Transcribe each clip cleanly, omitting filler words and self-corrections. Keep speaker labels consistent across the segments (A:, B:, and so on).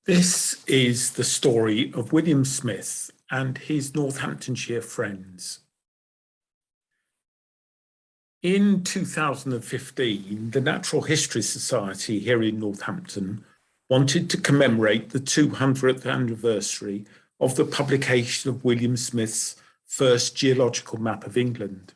A: This is the story of William Smith and his Northamptonshire friends. In 2015, the Natural History Society here in Northampton wanted to commemorate the 200th anniversary of the publication of William Smith's first geological map of England.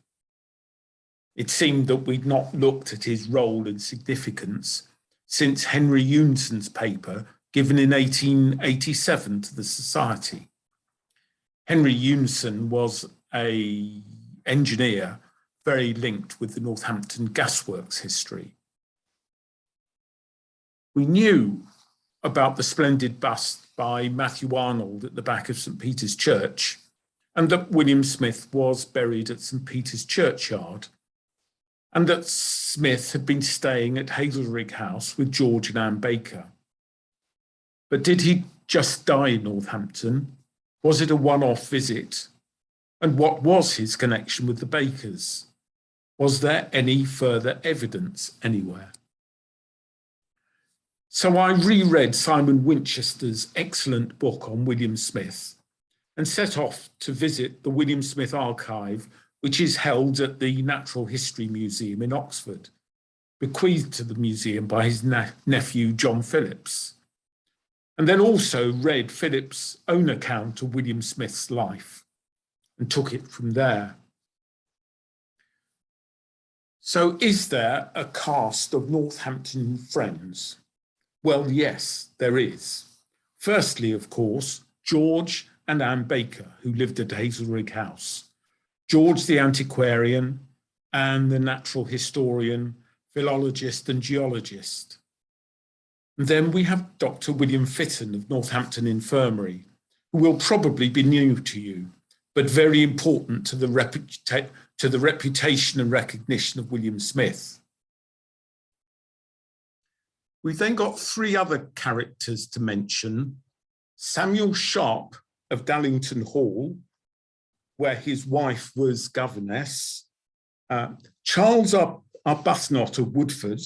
A: It seemed that we'd not looked at his role and significance since Henry Unson's paper given in 1887 to the Society. Henry Unson was an engineer very linked with the Northampton Gasworks history. We knew about the splendid bust by Matthew Arnold at the back of St. Peter's Church, and that William Smith was buried at St. Peter's Churchyard, and that Smith had been staying at Hazelrigg House with George and Anne Baker. But did he just die in Northampton? Was it a one-off visit? And what was his connection with the Bakers? Was there any further evidence anywhere? So I reread Simon Winchester's excellent book on William Smith and set off to visit the William Smith Archive, which is held at the Natural History Museum in Oxford, bequeathed to the museum by his nephew, John Phillips. And then also read Phillips' own account of William Smith's life and took it from there. So is there a cast of Northampton friends? Well, yes, there is. Firstly, of course, George and Anne Baker, who lived at Hazelrigg House. George the antiquarian, Anne the natural historian, philologist and geologist. And then we have Dr. William Fenton of Northampton Infirmary, who will probably be new to you, but very important to the reputation and recognition of William Smith. We've then got three other characters to mention. Samuel Sharp of Dallington Hall, where his wife was governess, Charles Arbuthnot of Woodford,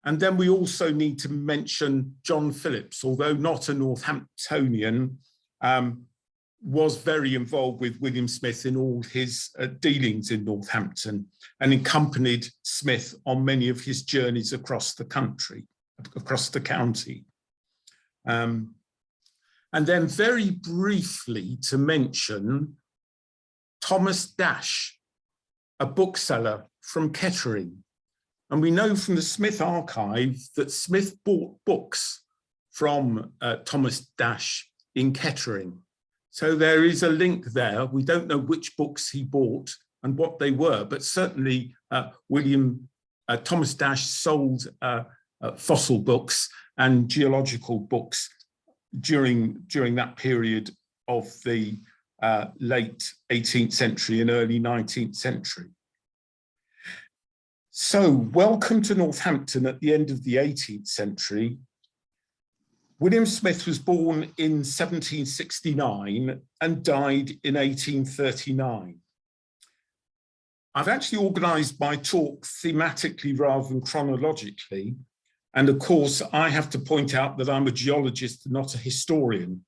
A: and then we also need to mention John Phillips, although not a Northamptonian, was very involved with William Smith in all his dealings in Northampton and accompanied Smith on many of his journeys across the country, across the county. And then very briefly to mention Thomas Dash, a bookseller from Kettering. And we know from the Smith archive that Smith bought books from Thomas Dash in Kettering. So there is a link there. We don't know which books he bought and what they were, but certainly Thomas Dash sold fossil books and geological books during that period of the late 18th century and early 19th century. So welcome to Northampton at the end of the 18th century. William Smith was born in 1769 and died in 1839. I've actually organised my talk thematically rather than chronologically. And of course, I have to point out that I'm a geologist and not a historian,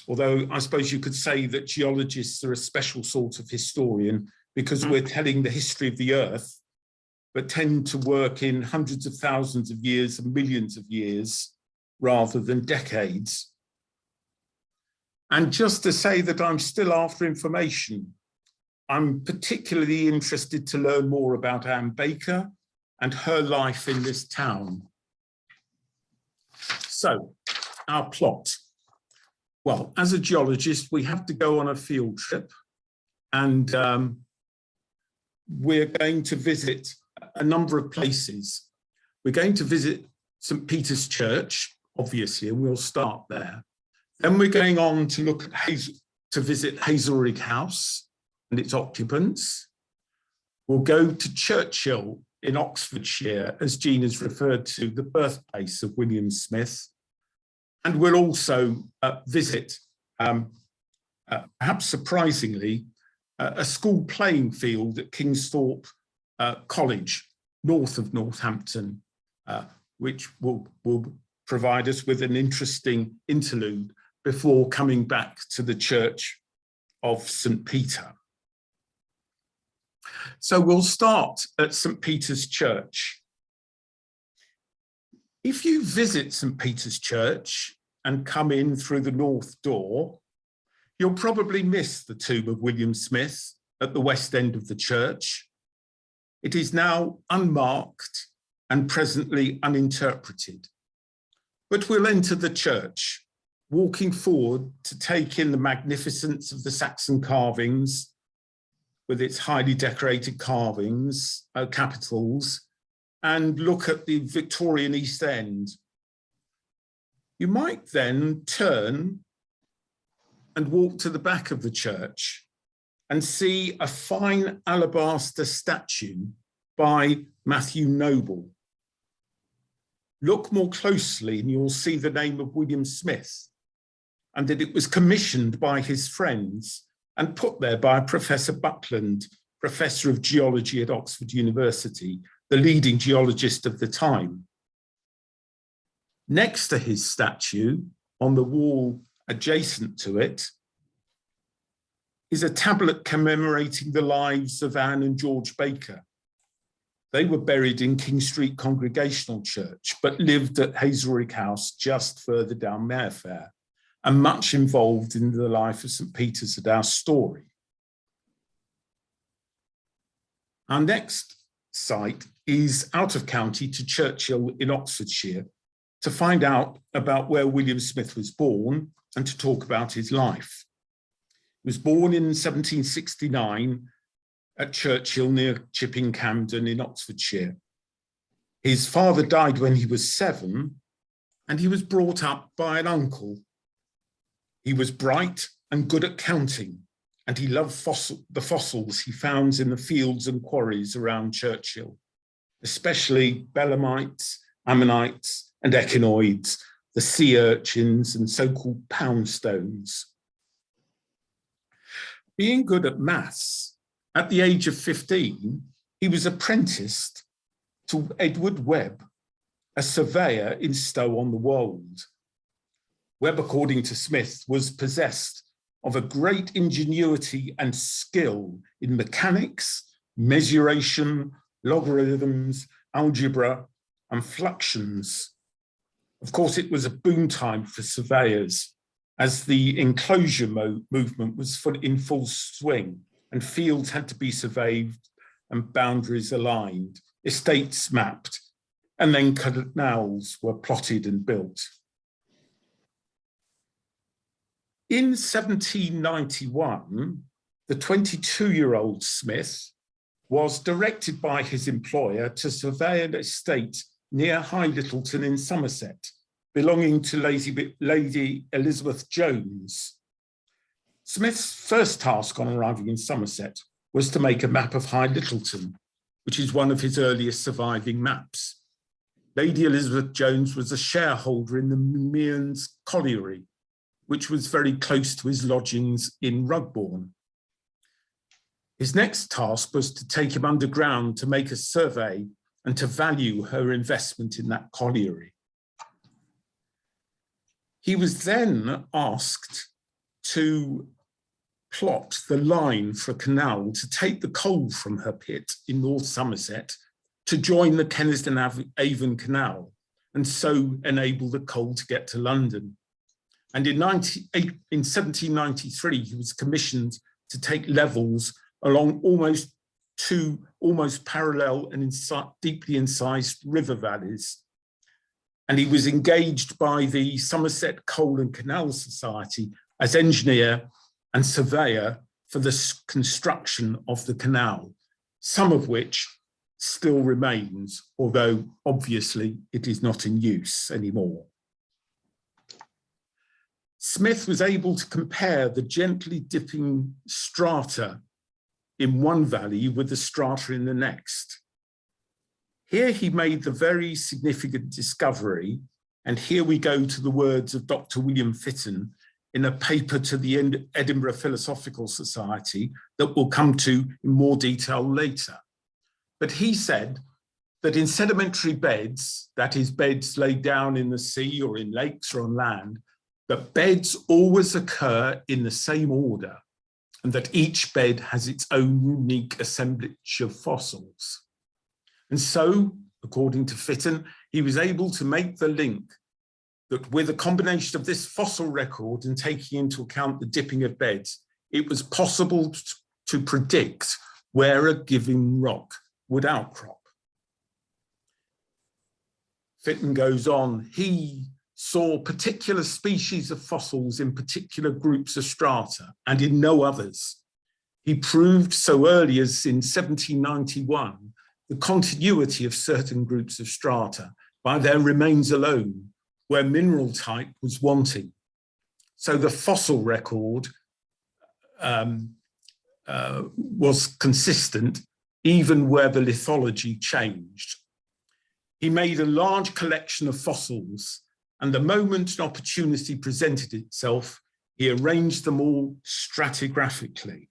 A: although I suppose you could say that geologists are a special sort of historian because we're telling the history of the Earth, but tend to work in hundreds of thousands of years and millions of years rather than decades. And just to say that I'm still after information, I'm particularly interested to learn more about Anne Baker and her life in this town. So, our plot. Well, as a geologist, we have to go on a field trip, and we're going to visit a number of places. We're going to visit St. Peter's Church, obviously, and we'll start there. Then we're going on to look at visit Hazelrigg House and its occupants. We'll go to Churchill in Oxfordshire, as Jean has referred to, the birthplace of William Smith. And we'll also visit, perhaps surprisingly, a school playing field at Kingsthorpe College, north of Northampton, which will provide us with an interesting interlude before coming back to the Church of St. Peter. So we'll start at St. Peter's Church. If you visit St. Peter's Church and come in through the north door, you'll probably miss the tomb of William Smith at the west end of the church. It is now unmarked and presently uninterpreted. But we'll enter the church, walking forward to take in the magnificence of the Saxon carvings with its highly decorated carvings, capitals, and look at the Victorian East End. You might then turn and walk to the back of the church and see a fine alabaster statue by Matthew Noble. Look more closely and you'll see the name of William Smith, and that it was commissioned by his friends and put there by Professor Buckland, Professor of Geology at Oxford University, the leading geologist of the time. Next to his statue, on the wall adjacent to it, is a tablet commemorating the lives of Anne and George Baker. They were buried in King Street Congregational Church, but lived at Hazelrigg House just further down Mayfair, and much involved in the life of St. Peter's and our story. Our next site is out of county to Churchill in Oxfordshire to find out about where William Smith was born and to talk about his life. He was born in 1769 at Churchill near Chipping Campden in Oxfordshire. His father died when he was 7, and he was brought up by an uncle. He was bright and good at counting, and he loved the fossils he found in the fields and quarries around Churchill, especially belemnites, ammonites, and echinoids, the sea urchins and so-called pound stones. Being good at maths, at the age of 15, he was apprenticed to Edward Webb, a surveyor in Stow-on-the-Wold. Webb, according to Smith, was possessed of a great ingenuity and skill in mechanics, mesuration, logarithms, algebra, and fluxions. Of course, it was a boom time for surveyors, as the enclosure movement was in full swing, and fields had to be surveyed and boundaries aligned, estates mapped, and then canals were plotted and built. In 1791, the 22-year-old Smith was directed by his employer to survey an estate near High Littleton in Somerset, belonging to Lady Elizabeth Jones. Smith's first task on arriving in Somerset was to make a map of High Littleton, which is one of his earliest surviving maps. Lady Elizabeth Jones was a shareholder in the Mearns Colliery, which was very close to his lodgings in Rugbourne. His next task was to take him underground to make a survey and to value her investment in that colliery. He was then asked to plot the line for a canal to take the coal from her pit in North Somerset to join the Kenniston Avon Canal, and so enable the coal to get to London. And in 1793, he was commissioned to take levels along almost parallel and deeply incised river valleys. And he was engaged by the Somerset Coal and Canal Society as engineer and surveyor for the construction of the canal, some of which still remains, although obviously it is not in use anymore. Smith was able to compare the gently dipping strata in one valley with the strata in the next. Here he made the very significant discovery, and here we go to the words of Dr. William Fenton in a paper to the Edinburgh Philosophical Society that we'll come to in more detail later. But he said that in sedimentary beds, that is beds laid down in the sea or in lakes or on land, that beds always occur in the same order, and that each bed has its own unique assemblage of fossils. And so, according to Fenton, he was able to make the link that with a combination of this fossil record and taking into account the dipping of beds, it was possible to predict where a given rock would outcrop. Fenton goes on, he saw particular species of fossils in particular groups of strata and in no others. He proved so early as in 1791 the continuity of certain groups of strata by their remains alone, where mineral type was wanting. So the fossil record was consistent even where the lithology changed. He made a large collection of fossils, and the moment an opportunity presented itself, he arranged them all stratigraphically.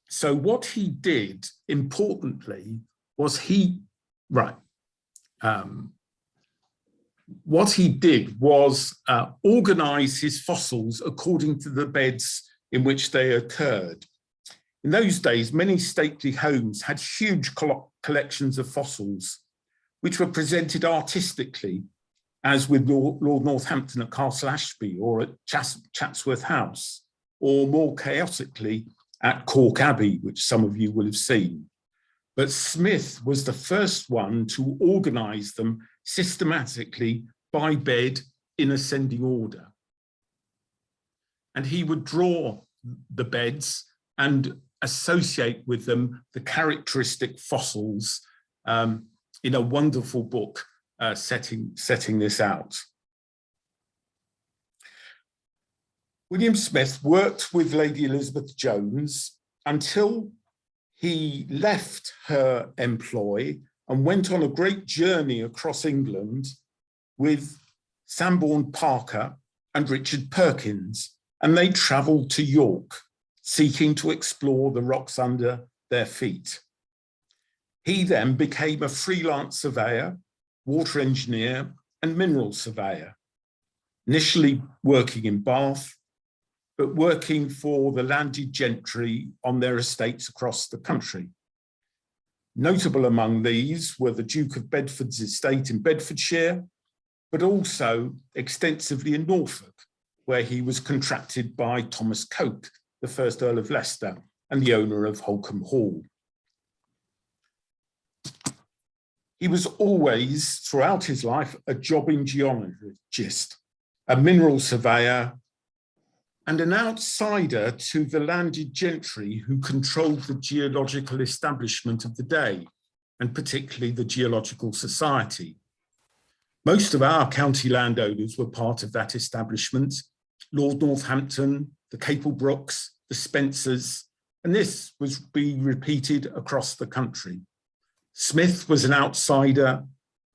A: So what he did, importantly, was organize his fossils according to the beds in which they occurred. In those days, many stately homes had huge collections of fossils, which were presented artistically, as with Lord Northampton at Castle Ashby or at Chatsworth House, or more chaotically at Cork Abbey, which some of you will have seen. But Smith was the first one to organize them systematically by bed in ascending order. And he would draw the beds and associate with them the characteristic fossils in a wonderful book setting this out. William Smith worked with Lady Elizabeth Jones until he left her employ and went on a great journey across England with Sanborn Parker and Richard Perkins, and they travelled to York, seeking to explore the rocks under their feet. He then became a freelance surveyor, water engineer, and mineral surveyor, initially working in Bath, but working for the landed gentry on their estates across the country. Notable among these were the Duke of Bedford's estate in Bedfordshire, but also extensively in Norfolk, where he was contracted by Thomas Coke, the first Earl of Leicester and the owner of Holcombe Hall. He was always, throughout his life, a jobbing geologist, a mineral surveyor, and an outsider to the landed gentry who controlled the geological establishment of the day, and particularly the Geological Society. Most of our county landowners were part of that establishment: Lord Northampton, the Capelbrooks, the Spencers, and this was being repeated across the country. Smith was an outsider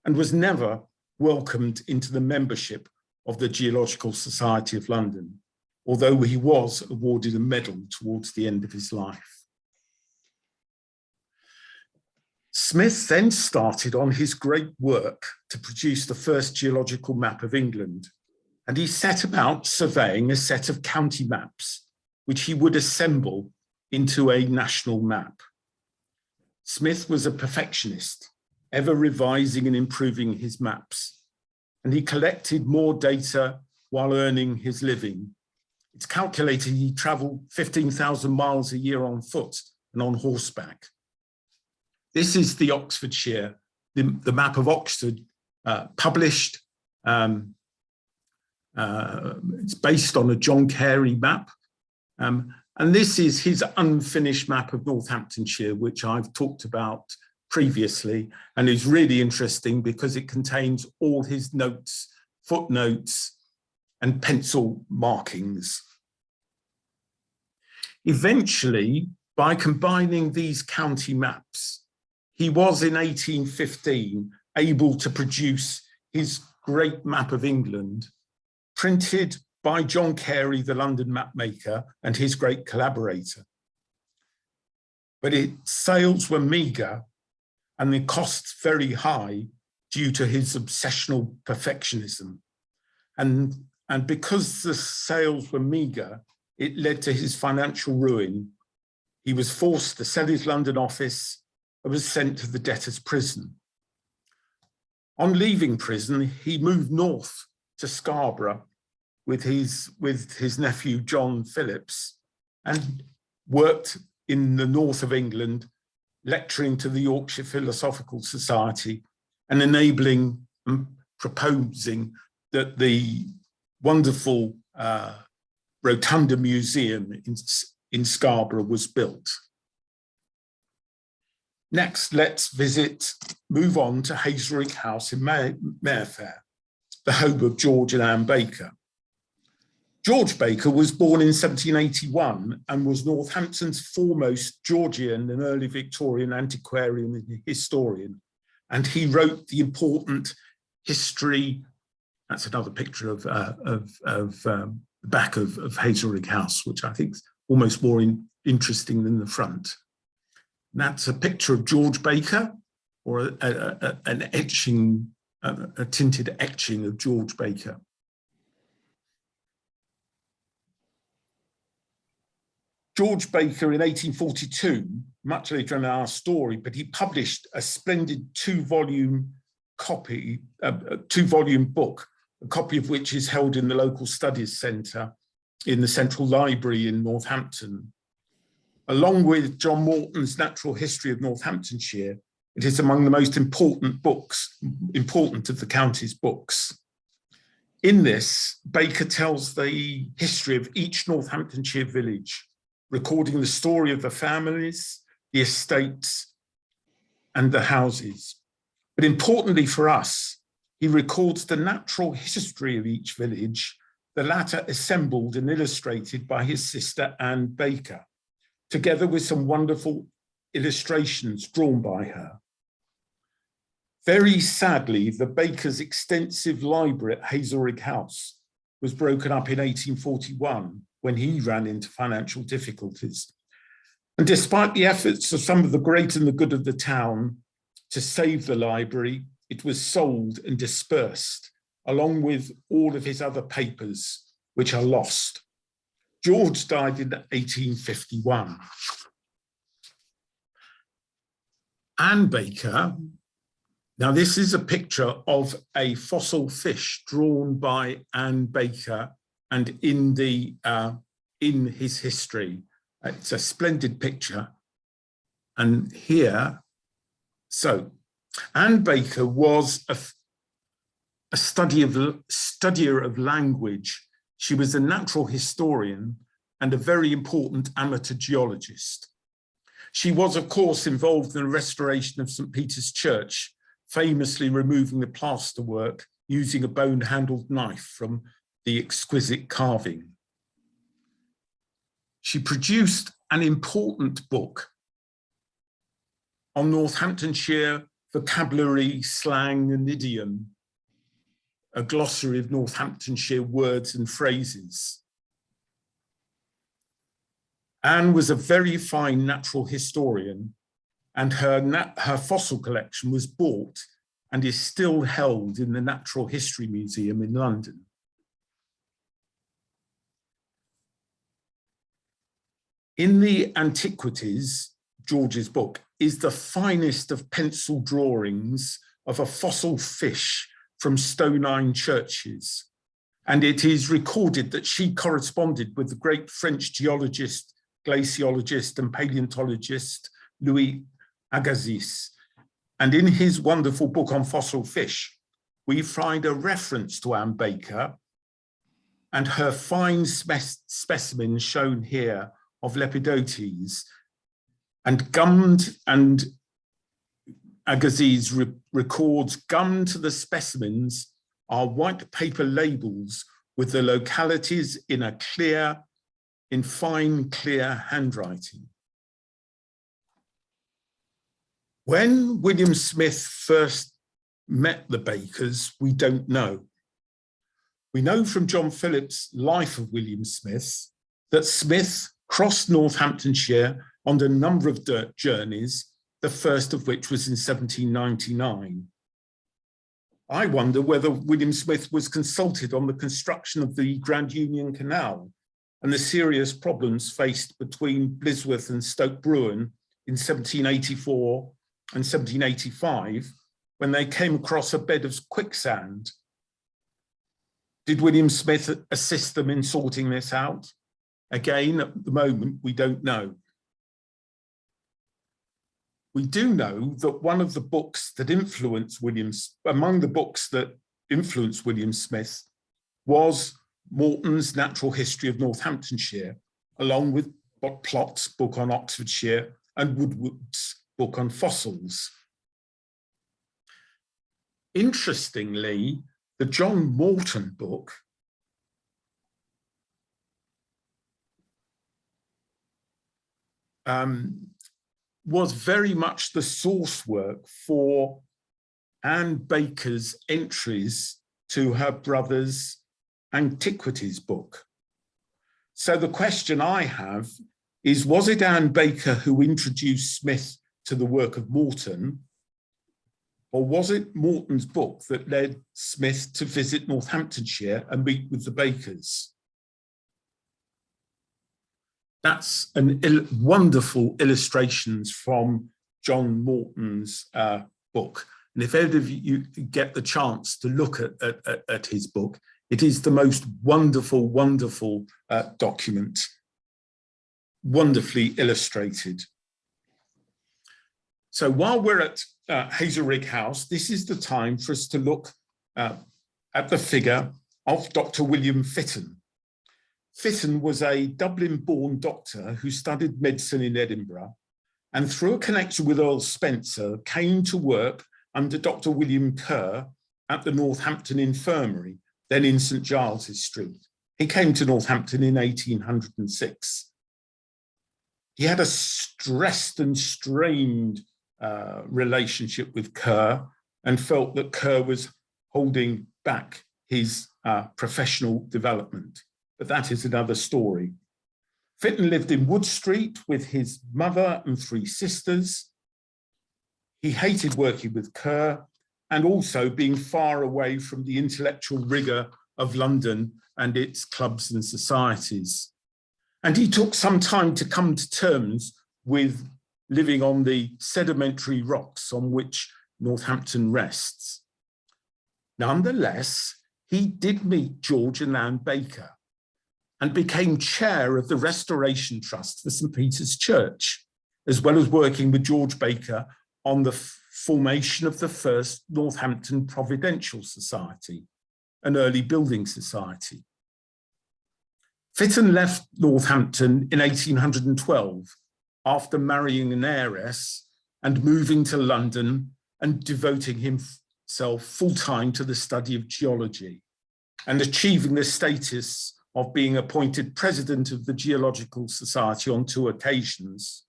A: and was never welcomed into the membership of the Geological Society of London, although he was awarded a medal towards the end of his life. Smith then started on his great work to produce the first geological map of England, and he set about surveying a set of county maps, which he would assemble into a national map. Smith was a perfectionist, ever revising and improving his maps, and he collected more data while earning his living. It's calculated he travelled 15,000 miles a year on foot and on horseback. This is the Oxfordshire, the map of Oxford, published. It's based on a John Carey map. And this is his unfinished map of Northamptonshire, which I've talked about previously, and is really interesting because it contains all his notes, footnotes, and pencil markings. Eventually, by combining these county maps, he was in 1815 able to produce his great map of England, printed by John Carey, the London mapmaker, and his great collaborator. but its sales were meagre and the costs very high due to his obsessional perfectionism. And because the sales were meagre, it led to his financial ruin. He was forced to sell his London office and was sent to the debtor's prison. On leaving prison, he moved north to Scarborough with his nephew, John Phillips, and worked in the north of England, lecturing to the Yorkshire Philosophical Society and enabling and proposing that the wonderful Rotunda Museum in Scarborough was built. Next, let's move on to Hazelrigg House in Mayfair, the home of George and Anne Baker. George Baker was born in 1781 and was Northampton's foremost Georgian and early Victorian antiquarian and historian. And he wrote the important history. That's another picture of the back of Hazelrigg House, which I think is almost more interesting than the front. And that's a picture of George Baker, or an etching, a tinted etching of George Baker. George Baker in 1842, much later in our story, but he published a splendid two-volume book, a copy of which is held in the local studies centre in the Central Library in Northampton. Along with John Morton's Natural History of Northamptonshire, it is among the most important of the county's books. In this, Baker tells the history of each Northamptonshire village, recording the story of the families, the estates, and the houses. But importantly for us, he records the natural history of each village, the latter assembled and illustrated by his sister Anne Baker, together with some wonderful illustrations drawn by her. Very sadly, the Bakers' extensive library at Hazelrigg House was broken up in 1841 when he ran into financial difficulties. And despite the efforts of some of the great and the good of the town to save the library, it was sold and dispersed, along with all of his other papers, which are lost. George died in 1851. Anne Baker, now this is a picture of a fossil fish drawn by Anne Baker and in his history. It's a splendid picture. And here, so Anne Baker was a studier of language. She was a natural historian and a very important amateur geologist. She was, of course, involved in the restoration of St. Peter's Church, famously removing the plasterwork using a bone-handled knife from the exquisite carving. She produced an important book on Northamptonshire vocabulary, slang, and idiom, a glossary of Northamptonshire words and phrases. Anne was a very fine natural historian, and her fossil collection was bought and is still held in the Natural History Museum in London. In the Antiquities, George's book, is the finest of pencil drawings of a fossil fish from stone-iron churches. And it is recorded that she corresponded with the great French geologist, glaciologist, and paleontologist, Louis Agassiz. And in his wonderful book on fossil fish, we find a reference to Anne Baker and her fine specimen shown here of Lepidotes, and Agassiz records gummed to the specimens are white paper labels with the localities in fine, clear handwriting. When William Smith first met the Bakers, we don't know. We know from John Phillips' Life of William Smith that Smith crossed Northamptonshire on a number of dirt journeys, the first of which was in 1799. I wonder whether William Smith was consulted on the construction of the Grand Union Canal and the serious problems faced between Blisworth and Stoke Bruin in 1784 and 1785, when they came across a bed of quicksand. Did William Smith assist them in sorting this out? Again, at the moment, we don't know. We do know that one of the books that influenced among the books that influenced William Smith was Morton's Natural History of Northamptonshire, along with Plott's book on Oxfordshire and Woodward's book on fossils. Interestingly, the John Morton book was very much the source work for Anne Baker's entries to her brother's antiquities book. So the question I have is, was it Anne Baker who introduced Smith to the work of Morton, or was it Morton's book that led Smith to visit Northamptonshire and meet with the Bakers? That's wonderful illustrations from John Morton's book. And if any of you get the chance to look at his book, it is the most wonderful, wonderful document, wonderfully illustrated. So while we're at Hazelrig House, this is the time for us to look at the figure of Dr. William Fenton. Fenton was a Dublin-born doctor who studied medicine in Edinburgh, and through a connection with Earl Spencer, came to work under Dr. William Kerr at the Northampton Infirmary, then in St. Giles's Street. He came to Northampton in 1806. He had a stressed and strained relationship with Kerr and felt that Kerr was holding back his professional development. But that is another story. Fenton lived in Wood Street with his mother and 3 sisters. He hated working with Kerr and also being far away from the intellectual rigor of London and its clubs and societies. And he took some time to come to terms with living on the sedimentary rocks on which Northampton rests. Nonetheless, he did meet George and Anne Baker and became chair of the Restoration Trust for St. Peter's Church, as well as working with George Baker on the formation of the first Northampton Providential Society, an early building society. Fenton left Northampton in 1812 after marrying an heiress and moving to London and devoting himself full-time to the study of geology and achieving the status of being appointed president of the Geological Society on 2 occasions.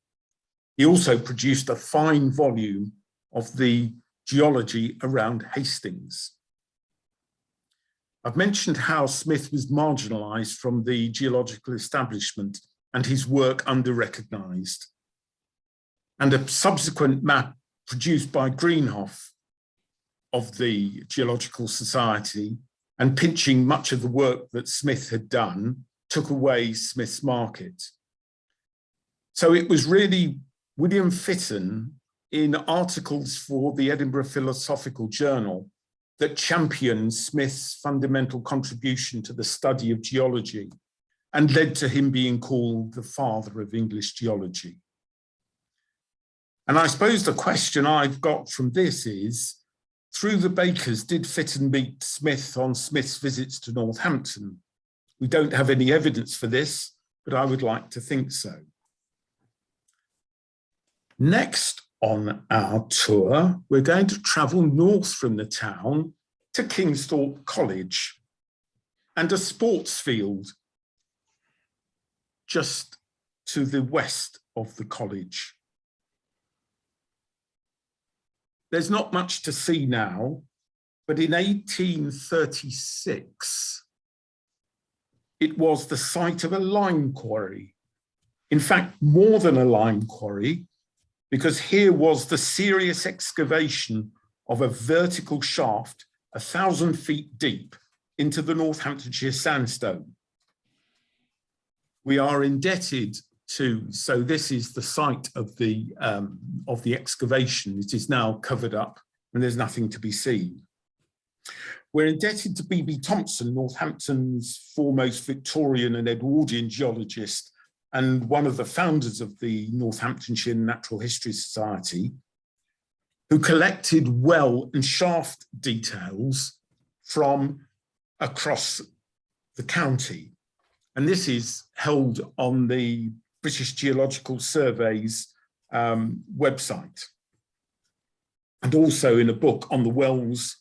A: He also produced a fine volume of the geology around Hastings. I've mentioned how Smith was marginalised from the geological establishment and his work under-recognised. And a subsequent map produced by Greenhoff of the Geological Society and pinching much of the work that Smith had done took away Smith's market. So it was really William Fenton in articles for the Edinburgh Philosophical Journal that championed Smith's fundamental contribution to the study of geology and led to him being called the father of English geology. And I suppose the question I've got from this is, through the Bakers, did Fenton meet Smith on Smith's visits to Northampton? We don't have any evidence for this, but I would like to think so. Next on our tour, we're going to travel north from the town to Kingsthorpe College and a sports field just to the west of the college. There's not much to see now, but in 1836, it was the site of a lime quarry In fact, more than a lime quarry, because here was the serious excavation of a vertical shaft 1,000 feet deep into the Northamptonshire sandstone. We are indebted to, so this is the site of the excavation. It is now covered up and there's nothing to be seen. We're indebted to B.B. Thompson, Northampton's foremost Victorian and Edwardian geologist, and one of the founders of the Northamptonshire Natural History Society, who collected well and shaft details from across the county. And this is held on the British Geological Survey's website, and also in a book on the wells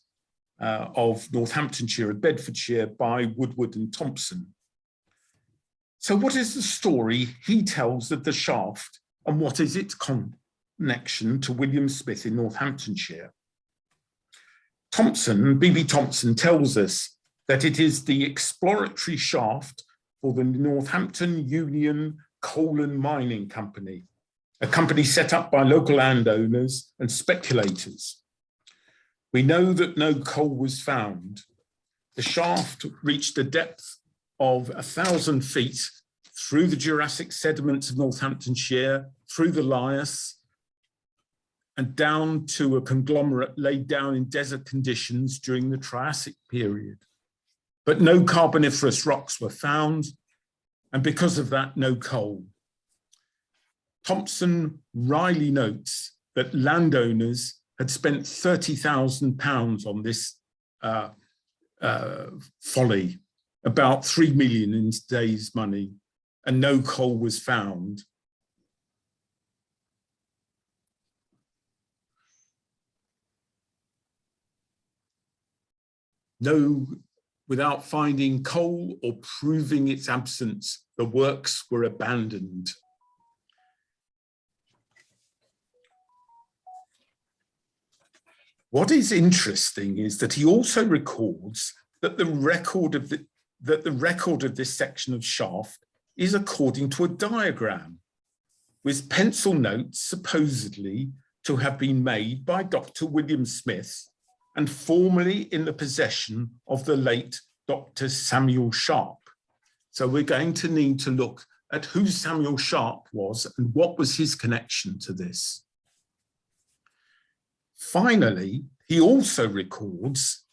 A: of Northamptonshire and Bedfordshire by Woodward and Thompson. So what is the story he tells of the shaft, and what is its connection to William Smith in Northamptonshire? Thompson, B.B. Thompson, tells us that it is the exploratory shaft for the Northampton Union Coal and Mining Company, a company set up by local landowners and speculators. We know that no coal was found. The shaft reached a depth of 1,000 feet through the Jurassic sediments of Northamptonshire, through the lias, and down to a conglomerate laid down in desert conditions during the Triassic period. But no carboniferous rocks were found, and because of that, no coal. Thompson wryly notes that landowners had spent £30,000 on this folly, about 3 million in today's money, and no coal was found. Without finding coal or proving its absence, the works were abandoned. What is interesting is that he also records that the record of this section of shaft is according to a diagram, with pencil notes supposedly to have been made by Dr. William Smith and formerly in the possession of the late Dr. Samuel Sharp. So we're going to need to look at who Samuel Sharp was and what was his connection to this. Finally, he also records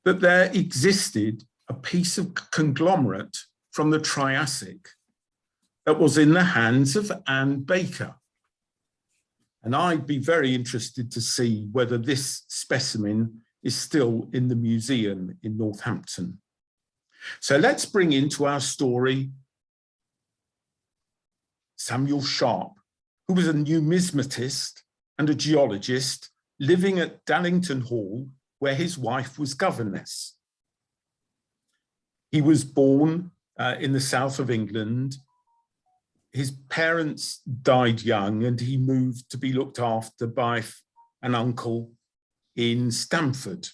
A: that there existed a piece of conglomerate from the Triassic that was in the hands of Anne Baker. And I'd be very interested to see whether this specimen is still in the museum in Northampton. So let's bring into our story Samuel Sharp, who was a numismatist and a geologist living at Dallington Hall, where his wife was governess. He was born in the south of England. His parents died young and he moved to be looked after by an uncle in Stamford,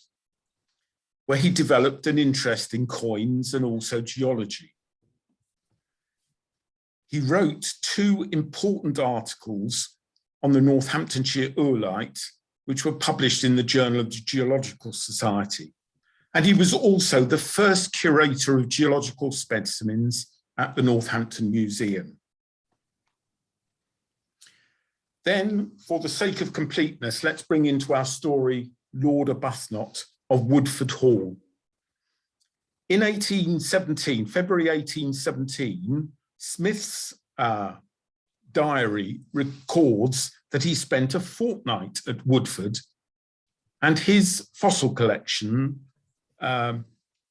A: where he developed an interest in coins and also geology. He wrote 2 important articles on the Northamptonshire oolite, which were published in the Journal of the Geological Society. And he was also the first curator of geological specimens at the Northampton Museum. Then, for the sake of completeness, let's bring into our story Lord Arbuthnot of Woodford Hall. In 1817, February 1817, Smith's diary records that he spent a fortnight at Woodford, and his fossil collection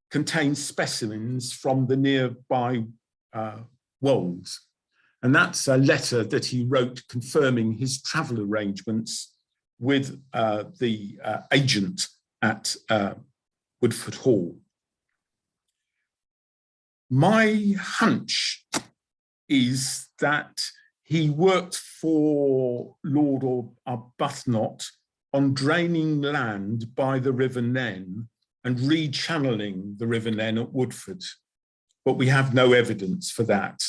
A: contains specimens from the nearby wolds. And that's a letter that he wrote confirming his travel arrangements with the agent at Woodford Hall. My hunch is that he worked for Lord Arbuthnot on draining land by the River Nen and rechanneling the River Nen at Woodford. but we have no evidence for that.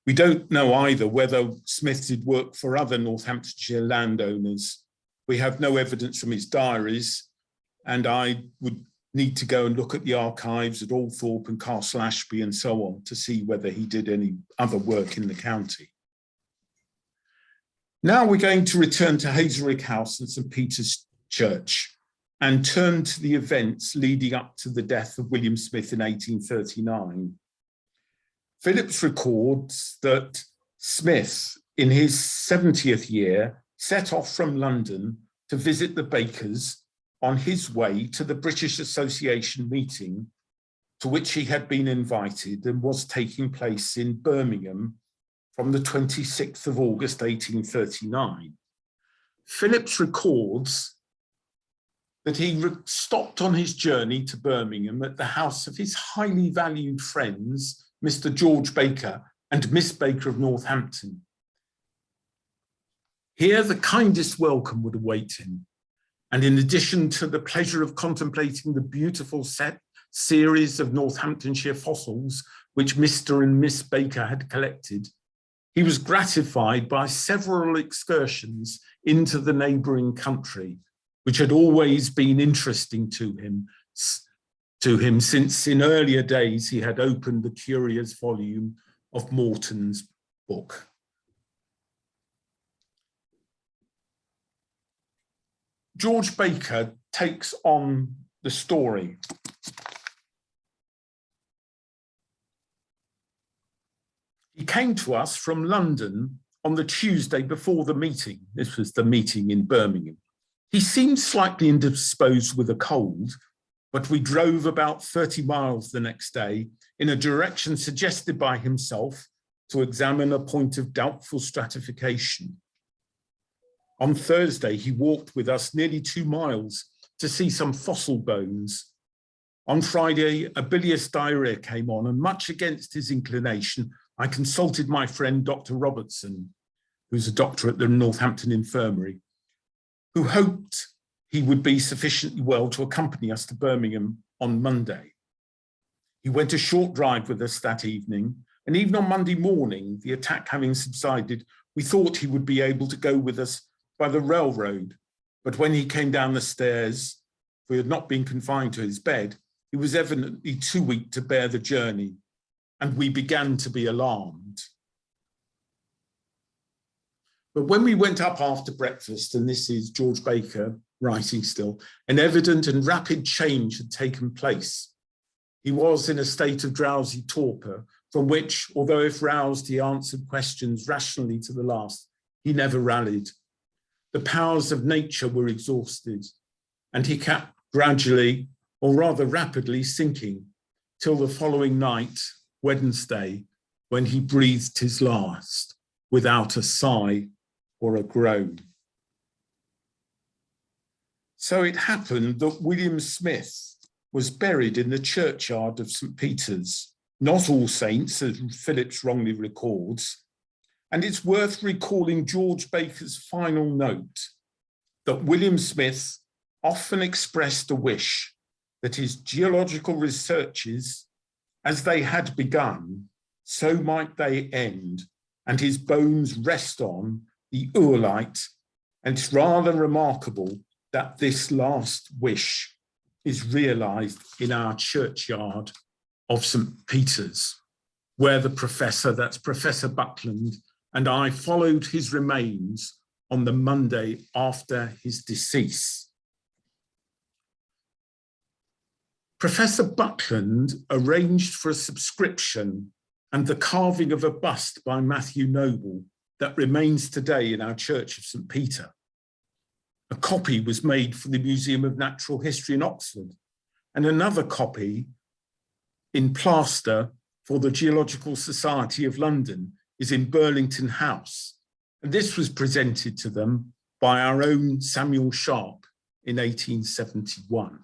A: We don't know either whether Smith did work for other Northamptonshire landowners. We have no evidence from his diaries, and I would need to go and look at the archives at Althorpe and Castle Ashby and so on to see whether he did any other work in the county. Now we're going to return to Hazelrigg House and St. Peter's Church and turn to the events leading up to the death of William Smith in 1839. Phillips records that Smith, in his 70th year, set off from London to visit the Bakers on his way to the British Association meeting to which he had been invited and was taking place in Birmingham from the 26th of August, 1839. Phillips records that he stopped on his journey to Birmingham at the house of his highly valued friends, Mr. George Baker and Miss Baker of Northampton. Here, the kindest welcome would await him. And in addition to the pleasure of contemplating the beautiful series of Northamptonshire fossils which Mr. and Miss Baker had collected, he was gratified by several excursions into the neighbouring country, which had always been interesting to him since in earlier days he had opened the curious volume of Morton's book. George Baker takes on the story. He came to us from London on the Tuesday before the meeting. This was the meeting in Birmingham. He seemed slightly indisposed with a cold, but we drove about 30 miles the next day in a direction suggested by himself to examine a point of doubtful stratification. On Thursday, he walked with us nearly 2 miles to see some fossil bones. On Friday, a bilious diarrhea came on, and much against his inclination, I consulted my friend, Dr. Robertson, who's a doctor at the Northampton Infirmary, who hoped he would be sufficiently well to accompany us to Birmingham on Monday. He went a short drive with us that evening, and even on Monday morning, the attack having subsided, we thought he would be able to go with us by the railroad. But when he came down the stairs, for he had not been confined to his bed, he was evidently too weak to bear the journey, and we began to be alarmed. But when we went up after breakfast, and this is George Baker writing still, an evident and rapid change had taken place. He was in a state of drowsy torpor, from which, although if roused, he answered questions rationally to the last, he never rallied. The powers of nature were exhausted, and he kept gradually, or rather rapidly, sinking, till the following night, Wednesday, when he breathed his last, without a sigh or a groan. So it happened that William Smith was buried in the churchyard of St. Peter's, not All Saints, as Phillips wrongly records. And it's worth recalling George Baker's final note that William Smith often expressed a wish that his geological researches, as they had begun, so might they end, and his bones rest on the oolite. And it's rather remarkable that this last wish is realised in our churchyard of St. Peter's, where the professor, that's Professor Buckland, and I followed his remains on the Monday after his decease. Professor Buckland arranged for a subscription and the carving of a bust by Matthew Noble that remains today in our Church of St. Peter. A copy was made for the Museum of Natural History in Oxford, and another copy in plaster for the Geological Society of London is in Burlington House. And this was presented to them by our own Samuel Sharp in 1871.